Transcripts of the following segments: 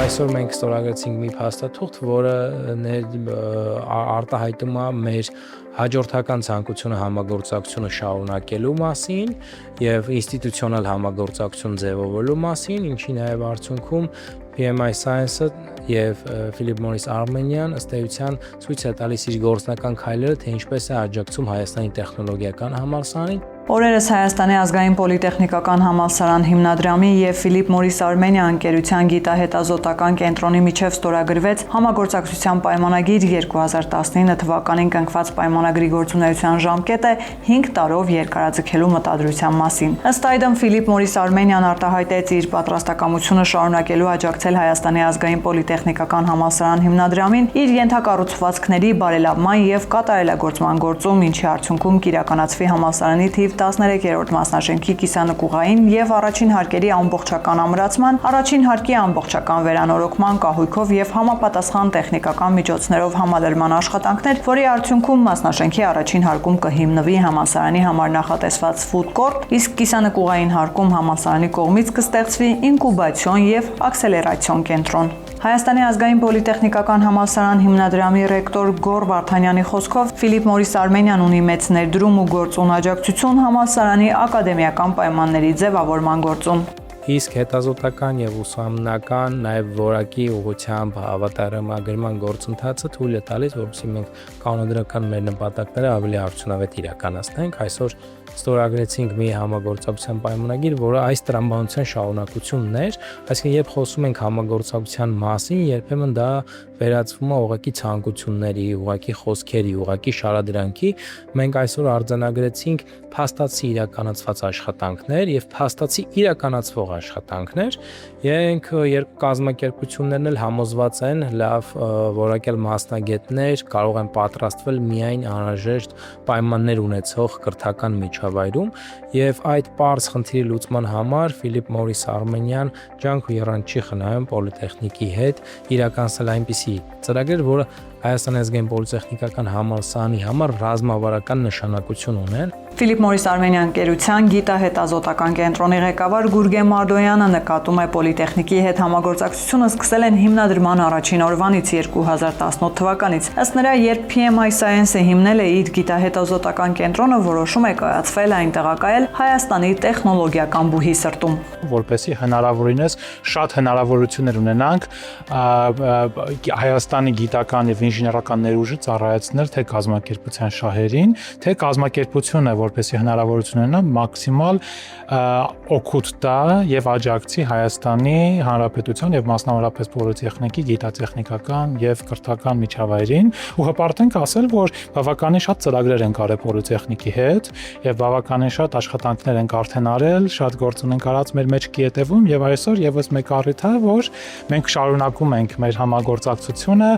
Այսօր մենք ստորագրեցինք մի փաստաթուղթ, որը արտահայտում է մեր հաջորդական ցանկությունը համագործակցությունը շարունակելու մասին եւ ինստիտուցիոնալ համագործակցություն ձևավորելու մասին, ինչի նաեւ արդյունքում PMI Science-ը եւ Philip Morris Armenian ըստ էության ցույց է տալիս իր գործնական քայլերը, թե ինչպես է աջակցում Հայաստանի տեխնոլոգիական համալսարանին։ Օրերս Հայաստանի ազգային պոլիտեխնիկական համալսարան հիմնադրամի եւ Philip Morris Armenian ընկերության գիտահետազոտական կենտրոնի միջև ստորագրվեց համագործակցության պայմանագիր 2019 թվականին կնքված պայմանագրի գործունեության ժամկետը 5 տարով երկարաձգելու մտադրության մասին։ Ըստ այդմ Philip Morris Armenian արտահայտեց իր պատրաստակամությունը շարունակելու աջակցել Հայաստանի ազգային պոլիտեխնիկական համալսարան հիմնադրամին իր ենթակառուցվածքների բարելավման եւ կատարելագործման գործում, ինչի արդյունքում կիրականացվի համալսարանի թիվ 13-րդ մասնաշենքի կիսանկուղային եւ առաջին հարկերի ամբողջական ամրացման, առաջին հարկի ամբողջական վերանորոգման կահույքով եւ համապատասխան տեխնիկական միջոցներով համալրման աշխատանքներ, որի արդյունքում մասնաշենքի առաջին հարկում կհիմնվի համալսարանի համար նախատեսված food court, իսկ կիսանկուղային հարկում համալսարանի կողմից կստեղծվի ինկուբացիոն եւ աքսելերացիոն կենտրոն։ Հայաստանի ազգային պոլիտեխնիկական համալսարան հիմնադրամի ռեկտոր Գոռ Վարդանյանի խոսքով Philip Morris Armenian ունի մեծ ներդրում ու գործուն աջակցություն համալսարանի ակադեմիական պայմանների ձևավորման գործում։ Իսկ հետազոտական եւ ուսումնական նաեւ որակի ուղղությամբ ավատարմագրման գործընթացը թույլ է տալիս, որպեսզի մենք կանոնադրական մեր նպատակները ավելի արդյունավետ իրականացնենք։ Այսօր ստորագրեցինք մի համագործակցության պայմանագիր, որը այս տրամաբանության շարունակությունն էր, այսինքն երբ խոսում ենք համագործակցության մասին, երբեմն դա վերածվում է ուղղակի ցանկությունների, ուղղակի խոսքերի, ուղղակի շարադրանքի։ Մենք այսօր արձանագրեցինք փաստացի իրականացված աշխատանքներ եւ փաստացի իրականացվող աշխատանքներ, եւ երկու կազմակերպություններն էլ համոզված են լավ որակյալ մասնագետներ կարող են պատրաստվել միայն անհրաժեշտ պայմաններ ունեցող կրթական միջավայրում, եւ այդ պարզ խնդրի լուծման համար Philip Morris Armenian ջանք ու եռանդ չի խնայում պոլիտեխնիկի հետ իրականացնել այնպիսի ծրագրեր, որը Հայաստանի ազգային պոլիտեխնիկական համալսարանի համար ռազմավարական նշանակություն ունեն։ Philip Morris Armenian ընկերության գիտահետազոտական կենտրոնի ղեկավար Գուրգեն Մարդոյանը նկատում է պոլիտեխնիկի հետ համագործակցությունը սկսել են հիմնադրման առաջին օրվանից 2018 թվականից։ Ըստ նրա, երբ PMI Science-ը հիմնել է իր գիտահետազոտական կենտրոնը, որոշում է կայացվել այն տեղակայել Հայաստանի տեխնոլոգիական բուհի սրտում, որպեսզի հնարավորինս շատ հնարավորություններ ունենանք Հայաստանի գիտական եւ ինժեներական ներուժը ծառայեցնել թե կազմակերպության շահերին, թե կազմակերպությունը, որպեսզի հնարավորություն ունենա մաքսիմալ օգուտ տա եւ աջակցի Հայաստանի Հանրապետության եւ մասնավորապես պոլիտեխնիկի գիտատեխնիկական եւ կրթական միջավայրին ու հպարտենք ասել, որ բավականին շատ ծրագրեր են կարել պոլիտեխնիկի հետ եւ բավականին շատ աշխատանքներ են արդեն արել, շատ գործ ունենք արած մեր մեջքի հետևում եւ այսօր եւս մեկ առիթ է, որ մենք շարունակում ենք մեր համագործակցությունը։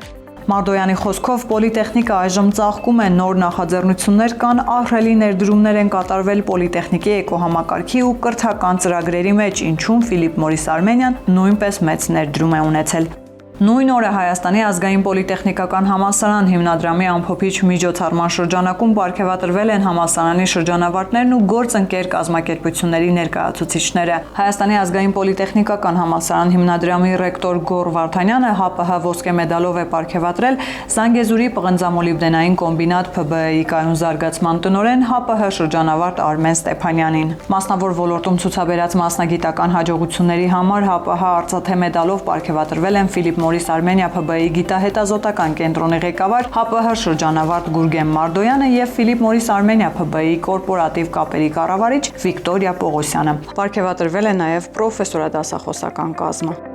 Մարդոյանի խոսքով պոլիտեխնիկը այժմ ծաղկում է, նոր նախաձեռնություններ կան, ահռելի ներդրումներ են կատարվել պոլիտեխնիկի էկոհամակարգի ու կրթական ծրագրերի մեջ, ինչում Philip Morris Armenian նույնպես մեծ ներդրում է ունեցել։ Նույն օրը Հայաստանի ազգային պոլիտեխնիկական համալսարան հիմնադրամի ամփոփիչ միջոցառման շրջանակում պարգևատրվել են համալսարանի շրջանավարտներն ու գործընկեր կազմակերպությունների ներկայացուցիչները։ Հայաստանի ազգային պոլիտեխնիկական համալսարան հիմնադրամի ռեկտոր Գոռ Վարդանյանը ՀԱՊՀ ոսկե մեդալով է պարգևատրել Զանգեզուրի պղնձամոլիբդենային կոմբինատ ՓԲԸ-ի կայուն զարգացման տնօրեն ՀԱՊՀ շրջանավարտ Արմեն Ստեփանյանին։ Մասնավոր ոլորտում ցուցաբերած մասնագիտական հաջողությունների համար ՀԱՊՀ արծաթե մեդալով պարգևատրվել են Philip Morris Armenian ՓԲԸ-ի գիտահետազոտական կենտրոնի ղեկավար ՀԱՊՀ շրջանավարտ Գուրգեն Մարդոյանը եւ Philip Morris Armenian ՓԲԸ-ի կորպորատիվ կապերի կառավարիչ Վիկտորիա Պողոսյանը։ Պարգևատրվել է նաեւ պրոֆեսորադասախոսական կազմը։